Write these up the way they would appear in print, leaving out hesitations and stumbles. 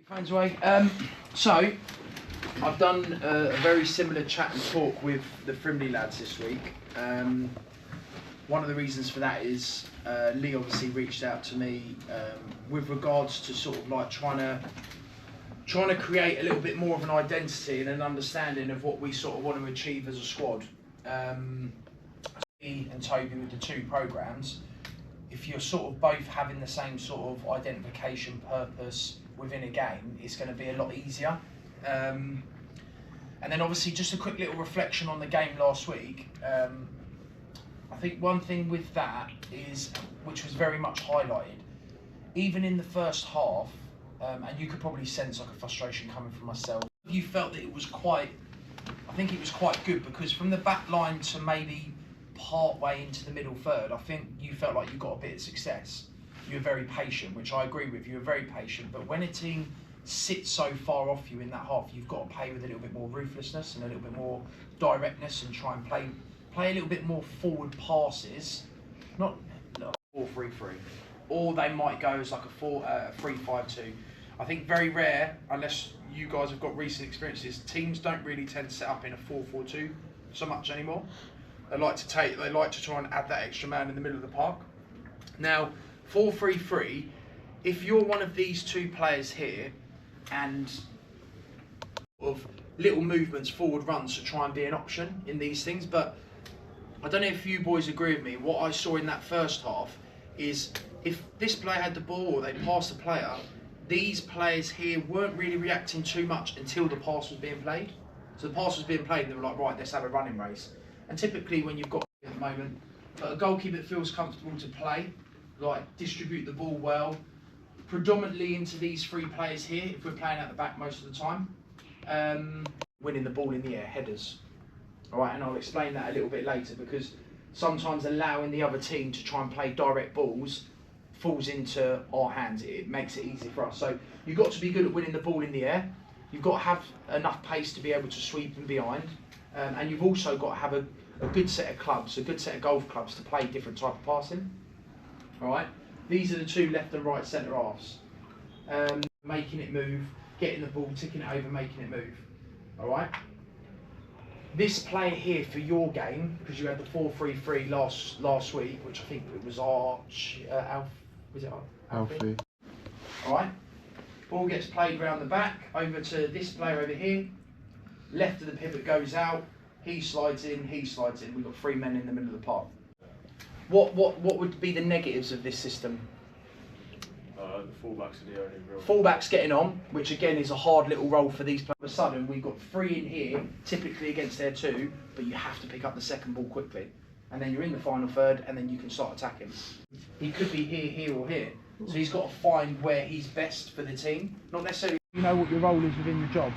Phones away. So, I've done a very similar chat and talk with the Frimley lads this week. One of the reasons for that is Lee obviously reached out to me with regards to sort of like trying to create a little bit more of an identity and an understanding of what we sort of want to achieve as a squad. Me and Toby with the two programs, if you're sort of both having the same sort of identification purpose within a game, it's going to be a lot easier. And then obviously just a quick little reflection on the game last week. I think one thing with that is, which was very much highlighted, even in the first half, and you could probably sense like a frustration coming from myself. You felt that it was quite, I think it was quite good, because from the back line to maybe part way into the middle third, I think you felt like you got a bit of success. You were very patient, which I agree with. You were very patient, but when a team sits so far off you in that half, you've got to play with a little bit more ruthlessness and a little bit more directness, and try and play a little bit more forward passes, not 4-3-3, or they might go as like a 3-5-2. I think very rare, unless you guys have got recent experiences, teams don't really tend to set up in a 4-4-2 so much anymore. They like to try and add that extra man in the middle of the park. Now, 4-3-3, if you're one of these two players here and of little movements, forward runs to try and be an option in these things, but I don't know if you boys agree with me. What I saw in that first half is if this player had the ball or they passed the player, these players here weren't really reacting too much until the pass was being played. So the pass was being played and they were like, right, let's have a running race. And typically when you've got at the moment a goalkeeper that feels comfortable to play, like distribute the ball well, predominantly into these three players here, if we're playing at the back most of the time, winning the ball in the air, headers. All right, and I'll explain that a little bit later, because sometimes allowing the other team to try and play direct balls falls into our hands. It makes it easy for us. So you've got to be good at winning the ball in the air. You've got to have enough pace to be able to sweep in behind. And you've also got to have a good set of clubs, a good set of golf clubs to play different type of passing. All right, these are the two left and right centre halves. Making it move, getting the ball, ticking it over, making it move. All right. This player here for your game, because you had the 4-3-3 last week, which I think it was Alfie. All right. Ball gets played round the back over to this player over here. Left of the pivot goes out. He slides in. He slides in. We've got three men in the middle of the park. What would be the negatives of this system? The fullbacks are the only real. Fullbacks getting on, which again is a hard little role for these players. All of a sudden, we've got three in here, typically against their two, but you have to pick up the second ball quickly. And then you're in the final third, and then you can start attacking. He could be here, here, or here. So he's got to find where he's best for the team. Not necessarily you know what your role is within your job,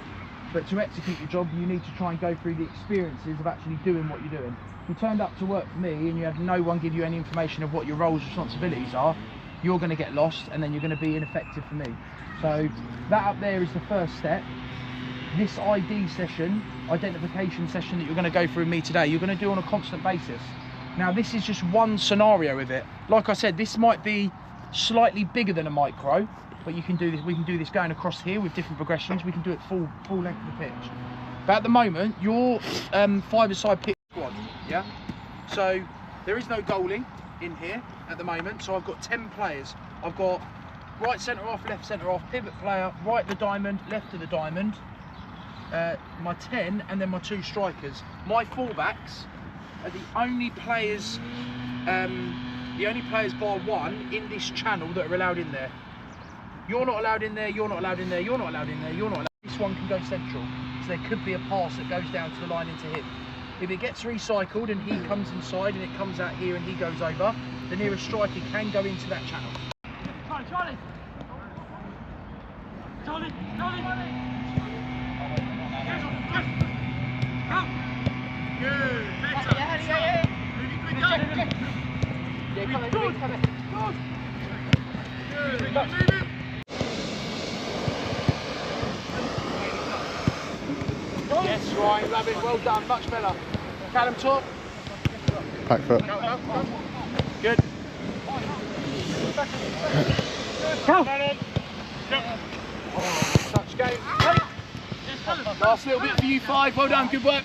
but to execute your job, you need to try and go through the experiences of actually doing what you're doing. If you turned up to work for me and you have no one give you any information of what your roles, responsibilities are, you're going to get lost, and then you're going to be ineffective for me. So that up there is the first step. This identification session that you're going to go through with me today, you're going to do on a constant basis. Now this is just one scenario of it. Like I said, this might be slightly bigger than a micro, but you can do this. We can do this going across here with different progressions. We can do it full length of the pitch. But at the moment, you're five-a-side pitch squad, yeah? So there is no goaling in here at the moment, so I've got 10 players. I've got right centre half, left centre half, pivot player, right of the diamond, left of the diamond, my 10, and then my two strikers. My fullbacks are the only players bar one in this channel that are allowed in there. You're not allowed in there, you're not allowed in there, you're not allowed in there, you're not allowed. This one can go central, so there could be a pass that goes down to the line into him. If it gets recycled and he comes inside and it comes out here and he goes over, the nearest striker can go into that channel. Charlie! Good! Better! Yeah. Moving quicker! Come on. Good! Yes, right, Rabbit, well done, much better. Callum, top. Back foot. Good. Go! Last little bit for you 5. Well done, good work.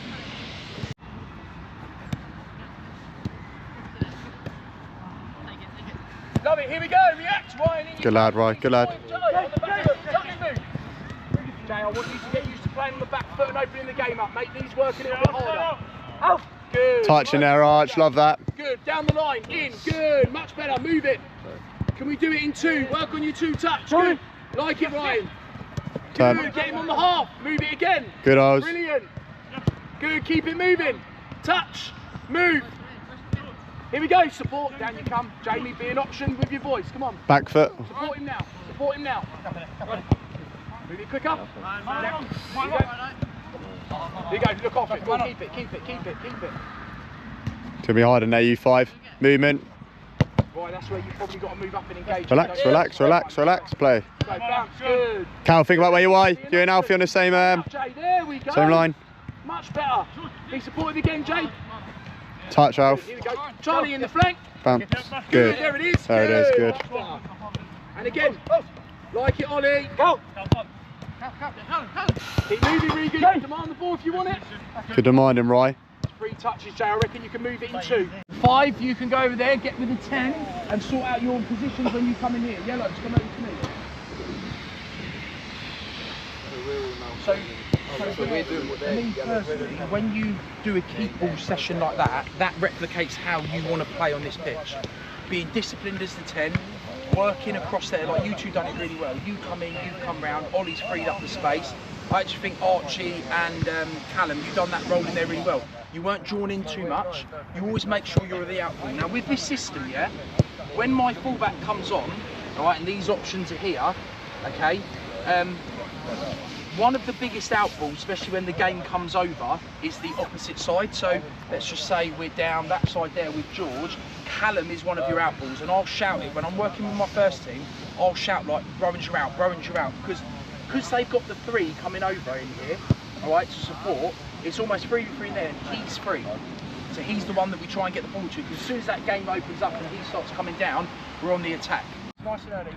Love it, here we go, react, Ryan. Good lad, Ryan, good lad. Jay, I want you to get used to playing on the back foot and opening the game up, mate. These work a little bit harder. Out. Good. Touch in there, Arch, love that. Good, down the line, in, good, much better, move it. Can we do it in 2? Work on your 2 touch, good. Like it, Ryan. Turn. Good, get him on the half, move it again. Good, Oz. Brilliant. Good, keep it moving. Touch, move. Here we go, support, down you come. Jamie, be an option with your voice, come on. Back foot. Support him now, support him now. Move it quicker. Here you go, look off it, go on, keep it. To be hard in there, you 5. Movement. Right, that's where you've probably got to move up and engage. Relax, play. Go, bounce, good. Cal, think about where you are. You and Alfie on the same Jay, there we go. same line. Much better. Be supportive again, Jay. Touch, Alf. Here we go. Charlie in the flank. Bounce. Good. Good. There it is. There it is, good. And again, like it, Ollie. Go. Keep moving, Regan. Demand the ball if you want it. Good demand him, Rye. 3 touches, Jay. I reckon you can move it in 2. 5, you can go over there, get with the 10, and sort out your positions when you come in here. Yellow, just come over to me. So me personally, when you do a keep ball session like that, that replicates how you want to play on this pitch. Being disciplined as the 10, working across there, like you two done it really well. You come in, you come round, Ollie's freed up the space. I actually think Archie and Callum, you've done that role in there really well. You weren't drawn in too much. You always make sure you're the outball. Now with this system, yeah, when my fullback comes on, all right, and these options are here, okay, one of the biggest outballs, especially when the game comes over, is the opposite side. So let's just say we're down that side there with George. Callum is one of your outballs, and I'll shout it when I'm working with my first team. I'll shout like Rowan's you out, because they've got the 3 coming over in here, all right, to support. It's almost 3v3 there, and he's free. So he's the one that we try and get the ball to, because as soon as that game opens up and he starts coming down, we're on the attack. Nice and early.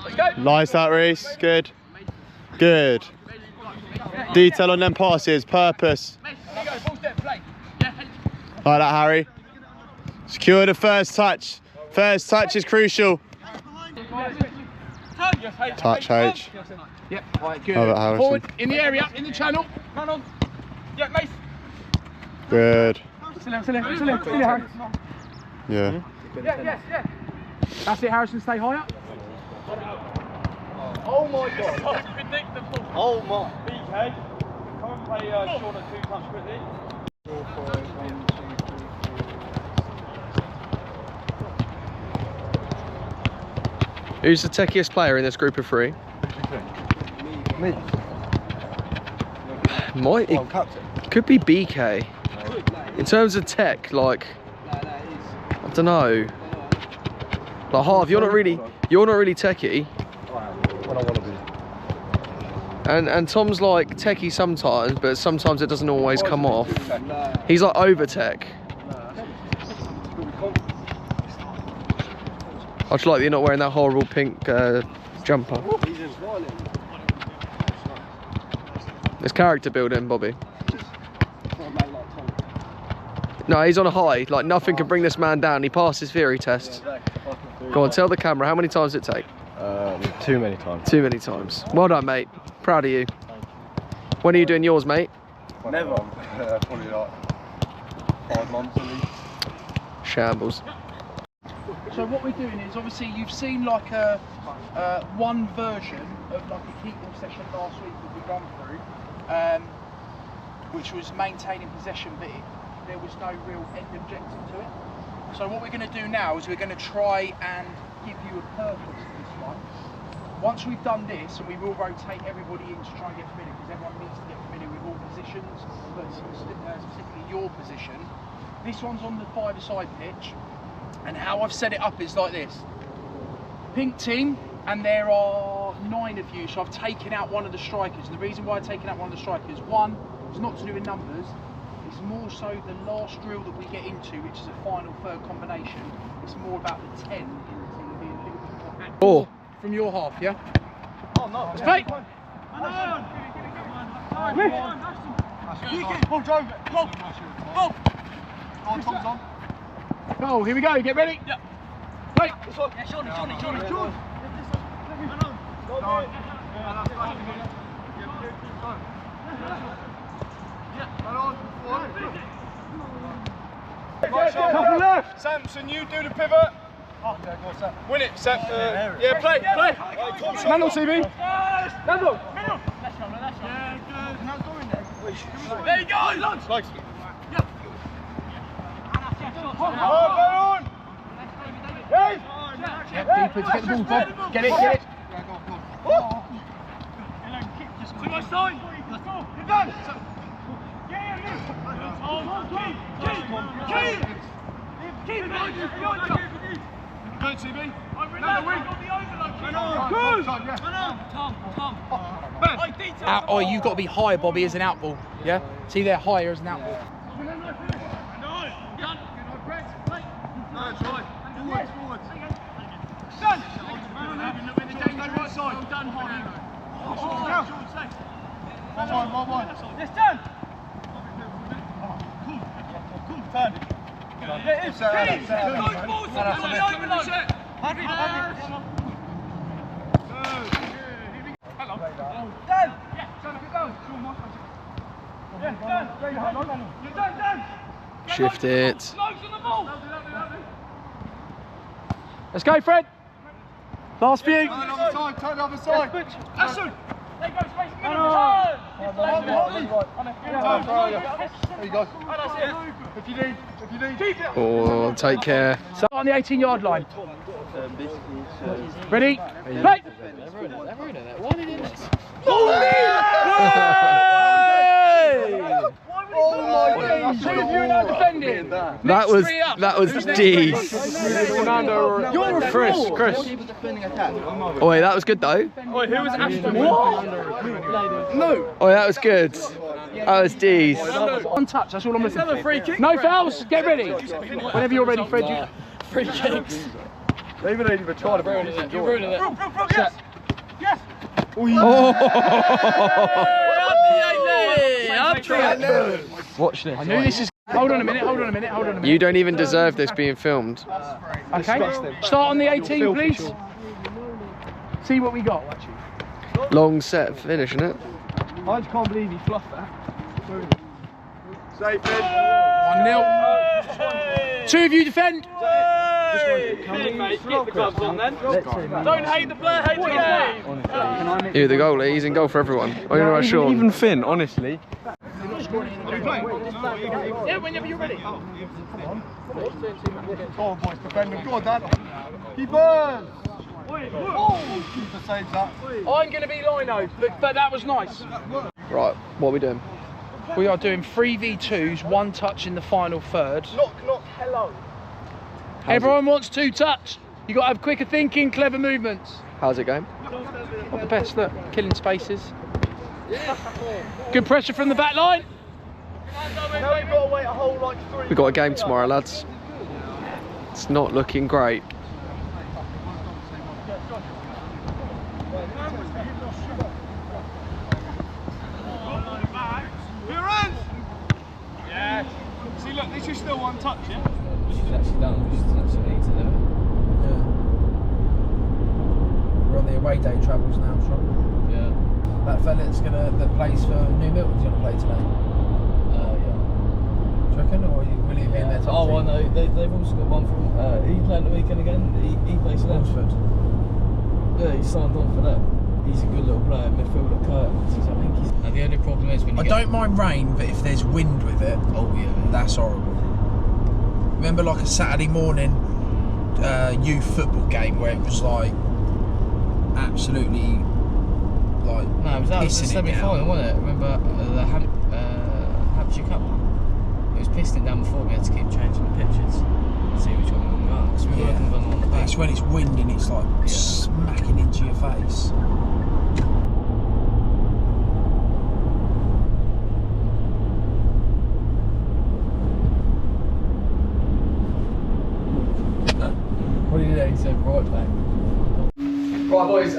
Let's go. Nice that, Reese. Good. Good. Detail on them passes, purpose. There you go, full step, play. Like that, Harry. Secure the first touch. First touch is crucial. Touch, H. Yep, right, good. Forward, in the area, in the channel. Run on. Yeah, Mace. Good. Still Harry. Yeah. Yeah. That's it, Harrison, stay high up. Oh my god. That's predictable. Oh my. BK, come and play short at 2 touch quickly. 4, 5, 1, 2, 3, 4. Who's the techiest player in this group of 3? Me. Might it could be BK. In terms of tech, like I don't know. Like Harv, you're not really techie. What I want to be. And Tom's like techie sometimes, but sometimes it doesn't always come off. He's like over tech. I just like that you're not wearing that horrible pink jumper. It's character building, Bobby. No, he's on a high. Like nothing can bring this man down. He passed his theory test. Go on, tell the camera how many times it take. Too many times. Too many times. Well done, mate. Proud of you. When are you doing yours, mate? Never. Probably like 5 months at least. Shambles. So what we're doing is, obviously you've seen like a one version of like a keep ball session last week that we run through, which was maintaining possession, but there was no real end objective to it. So what we're going to do now is we're going to try and give you a purpose to this one. Once we've done this, and we will rotate everybody in to try and get familiar, because everyone needs to get familiar with all positions, but specifically your position. This one's on the 5-a-side pitch, and how I've set it up is like this. Pink team, and there are 9 of you, so I've taken out one of the strikers. And the reason why I've taken out one of the strikers, one, it's not to do with numbers, it's more so the last drill that we get into, which is a final third combination. It's more about the 10 in the team being a little bit more active. From your half, yeah? Let's play. Go, here we go, get ready. Yeah. Play. Yeah, Sean. Couple left. Samson, you do the pivot. Win it, Sam. Yeah, play. Man on CB. Nando. There you go, lads. Legs. Deeper to get the ball, Bob. Get it. Too much time. You're done. Keep Good, CB. Oh, you've got to be higher, Bobby, as an out ball. Yeah? See, they're higher as an out ball. Shift it. Let's go, Fred. Last few. Turn the other side. Action. There you go. If you need. Oh, take care. Start on the 18-yard line. Ready? Play. That was D's. You're a Chris. Oh, wait, that was good though. Wait, who was Ashton? No. Oh, that was good. That was D's. One touch, that's all I'm listening for. No fouls, get ready. Whenever you're ready, Fred. Free kicks. They even ain't even tried to bring it. You're ruining it. Yes. Watch this. I knew this is. Hold on a minute. You don't even deserve this being filmed. Okay. Start on the 18, please. See what we got. Long set finish, isn't it? I just can't believe he fluffed that. Safe. 1-0. Two of you defend. Keep the gloves on then. Don't hate the player, hate the game. Here, the goalie, he's in goal for everyone. I'm going to rush Sean. Even Finn, honestly. Yeah, whenever you're ready. Go on, boys, defend them. Go on, Dad. Keepers! Oh, keeper saves that. I'm going to be lino, but that was nice. Right, what are we doing? We are doing 3v2s, one touch in the final third. Knock, hello. Everyone wants two touch. You got to have quicker thinking, clever movements. How's it going? Not the best, look, killing spaces. Good pressure from the back line. Now we've got to wait a whole like 3. We've got a game tomorrow, lads. It's not looking great. Yeah. See, look, this is still one touch, yeah? She's actually done. She's actually need to do it. Yeah. We're on the away day travels now, Sean. Yeah. That fella that plays for New Milton's going to play today. Yeah. Do you reckon, or will he be in their top Oh, team? I know. They've also got one from. He playing the weekend again. He plays for them. Oxford. Yeah, he signed on for that. He's a good little player, midfielder Curtis. I think he's. And the only problem is when you I don't mind rain, but if there's wind with it, Oh yeah. that's horrible. Remember like a Saturday morning youth football game where it was like absolutely like No, it was out of the pissing it semi-final, down. wasn't it? Remember the Hampshire Cup one? It was pissing down before. We had to keep changing the pitches to see which one we were going because we were going on the back. It's when it's wind and it's like smacking into your face. What did he do? He said right back. Right, boys,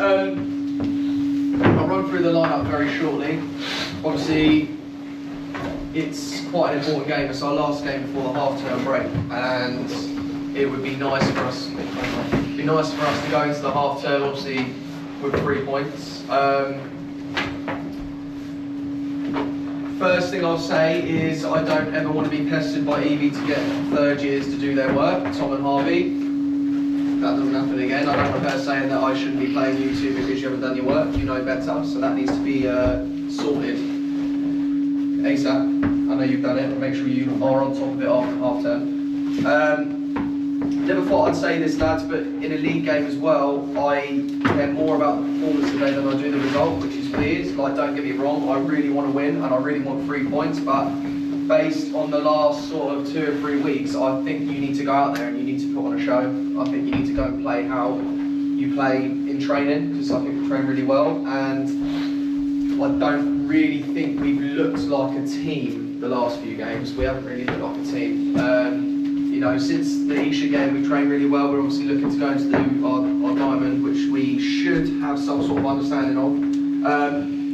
run through the lineup very shortly. Obviously, it's quite an important game. It's our last game before the half-term break, and it would be nice for us. To go into the half-term, obviously, with 3 points. First thing I'll say is I don't ever want to be pestered by Evie to get third years to do their work, Tom and Harvey. That doesn't happen again. I don't want her saying that I shouldn't be playing you two because you haven't done your work. You know better, so that needs to be sorted ASAP. I know you've done it, but make sure you are on top of it after half term. Never thought I'd say this, lads, but in a league game as well, I care more about the performance today than I do the result, which is weird. Like, don't get me wrong, I really want to win and I really want 3 points, but based on the last sort of 2 or 3 weeks, I think you need to go out there and you need to put on a show. I think you need to go and play how you play in training, because I think we train really well, and I don't really think we've looked like a team the last few games. We haven't really looked like a team. You know, since the Isha game, we've trained really well. We're obviously looking to go into our diamond, which we should have some sort of understanding of.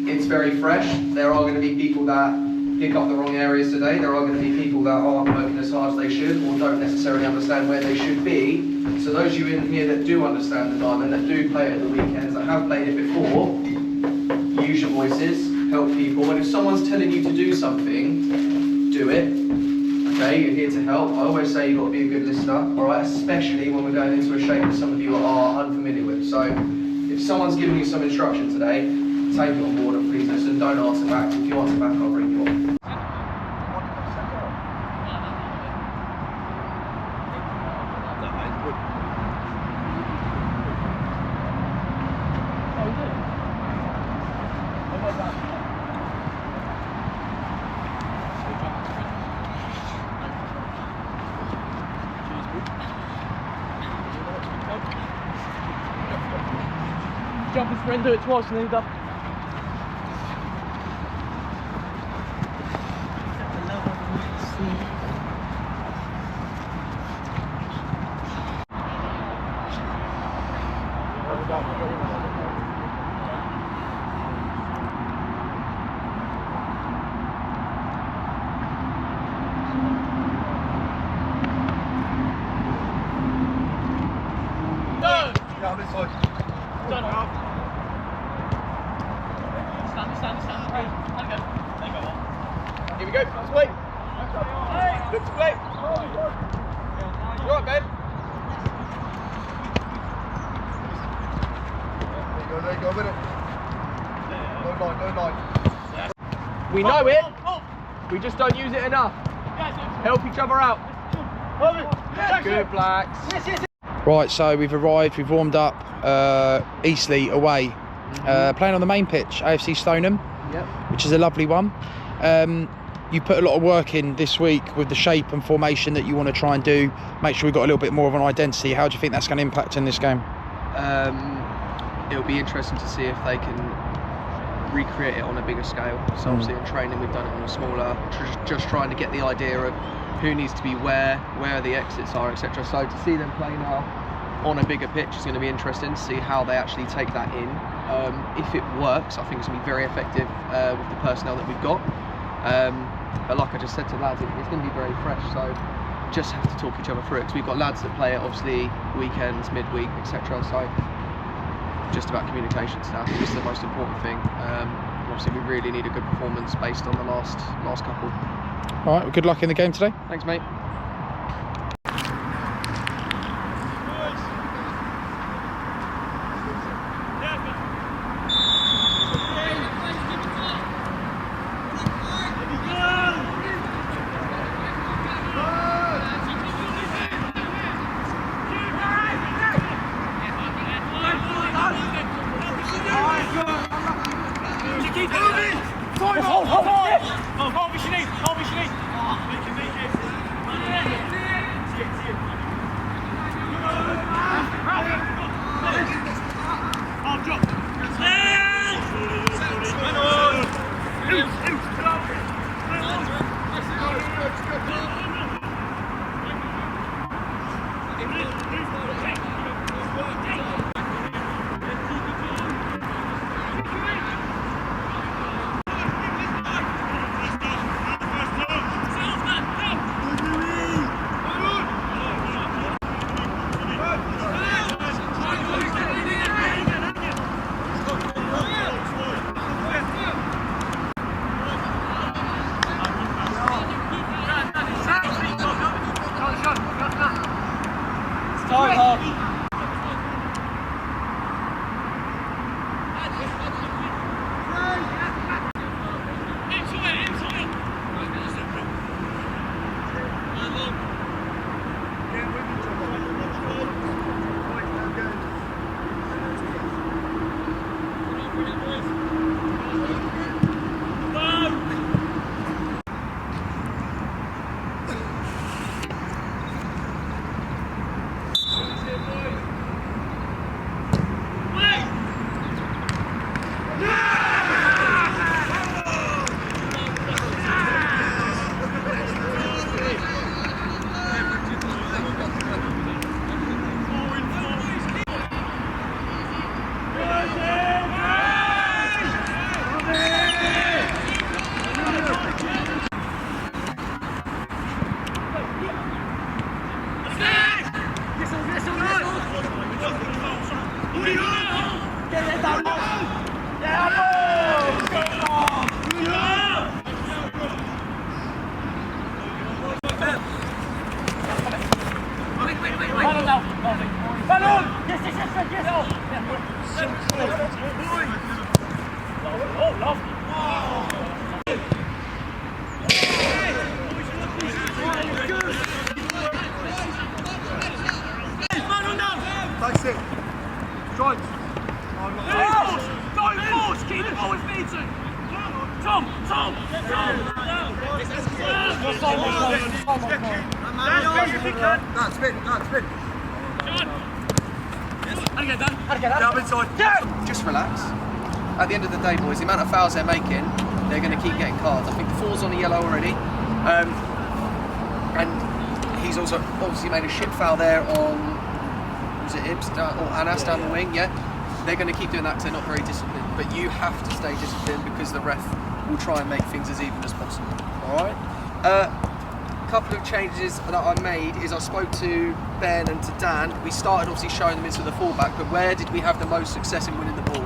It's very fresh. There are going to be people that pick up the wrong areas today. There are going to be people that aren't working as hard as they should or don't necessarily understand where they should be. So those of you in here that do understand the diamond, that do play it at the weekends, that have played it before, use your voices, help people. And if someone's telling you to do something, do it. Okay, you're here to help. I always say you've got to be a good listener, all right? Especially when we're going into a shape that some of you are unfamiliar with. So if someone's giving you some instruction today, take it on board and please listen. Don't answer back. If you answer back, I'll bring you on. Jump his friend, do it twice and then done. Yeah, on this side. Here we go, let's play. Look to play. You alright, Ben? There you go, with it. No line. We know it, we just don't use it enough. Help each other out. Good, Blacks. Right, so we've arrived, we've warmed up, Eastleigh away, playing on the main pitch, AFC Stoneham, which is a lovely one. You put a lot of work in this week with the shape and formation that you want to try and do, make sure we've got a little bit more of an identity. How do you think that's going to impact in this game? It'll be interesting to see if they can recreate it on a bigger scale. So obviously in training we've done it on a smaller, just trying to get the idea of who needs to be where the exits are, etc. So to see them play now on a bigger pitch is going to be interesting to see how they actually take that in. If it works, I think it's going to be very effective with the personnel that we've got. But like I just said to lads, it's going to be very fresh, so just have to talk each other through it, because we've got lads that play it obviously weekends, midweek, etc. So just about communication stuff is the most important thing. Obviously we really need a good performance based on the last couple. All right, well, good luck in the game today. Thanks, mate. That's it. Strikes. Go force, keep the ball with me too. Tom. Just relax. At the end of the day, boys, the amount of fouls they're making, they're going to keep getting cards. I think the 4's on a yellow already. And he's also obviously made a shit foul there on, was it Ibs or Anas down the wing? Yeah. They're going to keep doing that because they're not very disciplined. But you have to stay disciplined because the ref will try and make things as even as possible. All right. A couple of changes that I made is I spoke to Ben and to Dan. We started obviously showing them into the fullback, but where did we have the most success in winning the ball?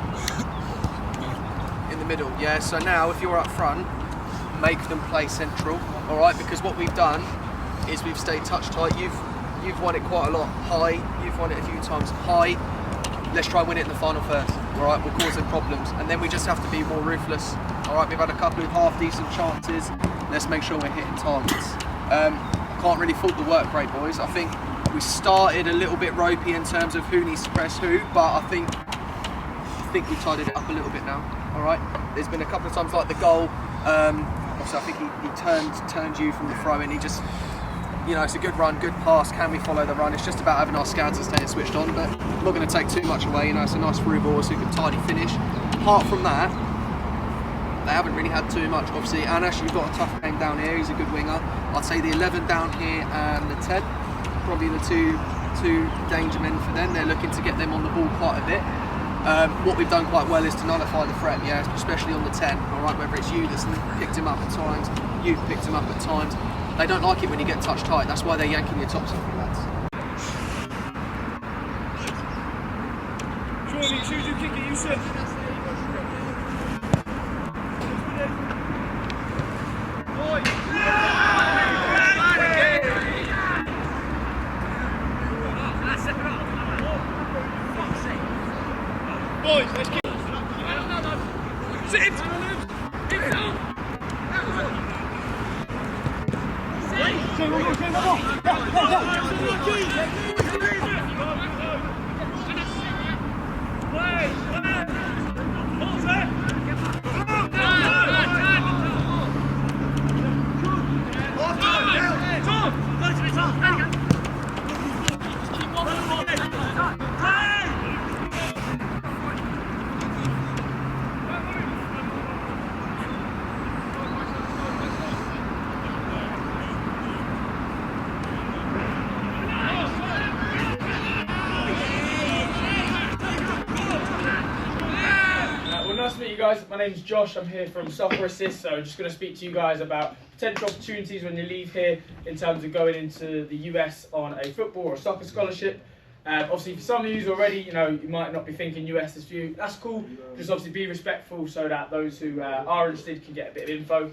In the middle. Yeah. So now if you're up front, make them play central. All right. Because what we've done is we've stayed touch tight. You've won it quite a lot high. You've won it a few times high. Let's try and win it in the final first. All right, we'll cause them problems, and then we just have to be more ruthless. All right, we've had a couple of half-decent chances. Let's make sure we're hitting targets. Can't really fault the work rate, boys. I think we started a little bit ropey in terms of who needs to press who, but I think we've tidied it up a little bit now. All right, there's been a couple of times like the goal. Obviously, I think he turned you from the throw-in. He just. You know, it's a good run, good pass. Can we follow the run? It's just about having our scans and staying switched on, but not going to take too much away. You know, it's a nice through ball, so a good tidy finish. Apart from that, they haven't really had too much. Obviously, Anas, you've got a tough game down here. He's a good winger. I'd say the 11 down here and the 10, probably the two danger men for them. They're looking to get them on the ball quite a bit. What we've done quite well is to nullify the threat, yeah, especially on the 10. All right, whether it's you that's picked him up at times, you've picked him up at times. They don't like it when you get touch tight. That's why they're yanking your tops off you, lads. Surely, as soon as you kick it, you said. Boys, let's kick. Sit. Guys, my name's Josh. I'm here from Soccer Assist, so just going to speak to you guys about potential opportunities when you leave here in terms of going into the US on a football or soccer scholarship. Obviously, for some of you already, you know, you might not be thinking US is for you. That's cool. Just obviously be respectful so that those who are interested can get a bit of info.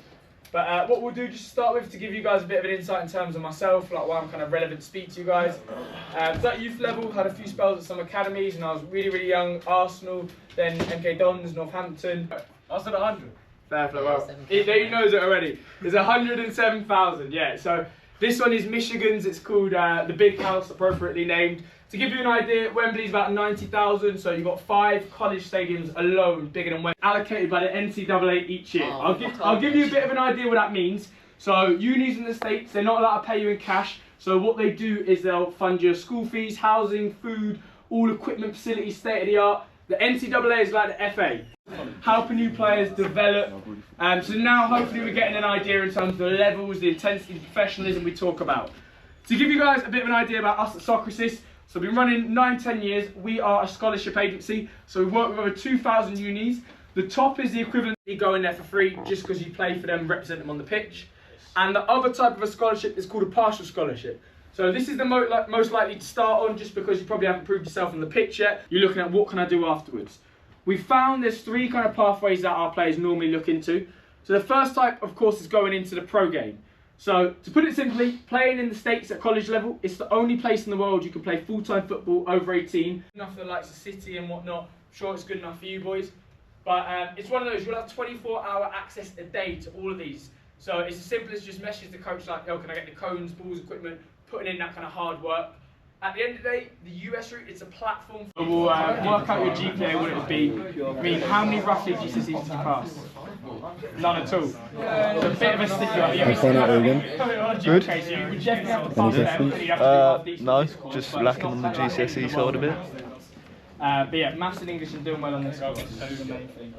But what we'll do just to start with, to give you guys a bit of an insight in terms of myself, like why I'm kind of relevant to speak to you guys. So at youth level, had a few spells at some academies, and I was really, really young. Arsenal, then MK Dons, Northampton. I said 100. Fair play. Well, he knows it already. There's 107,000. Yeah. So this one is Michigan's. It's called the Big House, appropriately named. To give you an idea, Wembley's about 90,000, so you've got 5 college stadiums alone bigger than Wembley, allocated by the NCAA each year. I'll give you a bit of an idea what that means. So unis in the States, they're not allowed to pay you in cash. So what they do is they'll fund your school fees, housing, food, all equipment, facilities, state of the art. The NCAA is like the FA, helping new players develop. So now hopefully we're getting an idea in terms of the levels, the intensity, the professionalism we talk about. To give you guys a bit of an idea about us at Soccer Assist, so we've been running 9-10 years. We are a scholarship agency, so we work with over 2,000 unis. The top is the equivalent of you going there for free just because you play for them, represent them on the pitch. And the other type of a scholarship is called a partial scholarship. So this is the most likely to start on, just because you probably haven't proved yourself on the pitch yet. You're looking at what can I do afterwards. We found there's 3 kind of pathways that our players normally look into. So the first type, of course, is going into the pro game. So to put it simply, playing in the States at college level, it's the only place in the world you can play full-time football over 18. Enough for the likes of City and whatnot. I'm sure it's good enough for you boys. But it's one of those, you'll have 24-hour access a day to all of these. So it's as simple as just message the coach like, oh, can I get the cones, balls, equipment, putting in that kind of hard work. At the end of the day, the US route, it's a platform. We'll work out your GPA, what it would be. I mean, how many roughly GCSEs did you pass? None at all. So a bit of a sticky. Good. Okay, so you would definitely have to pass them, but you'd have to do half decent No, this course, just but lacking on the GCSE side a bit. But yeah, maths and English and doing well on this course. That's the main thing.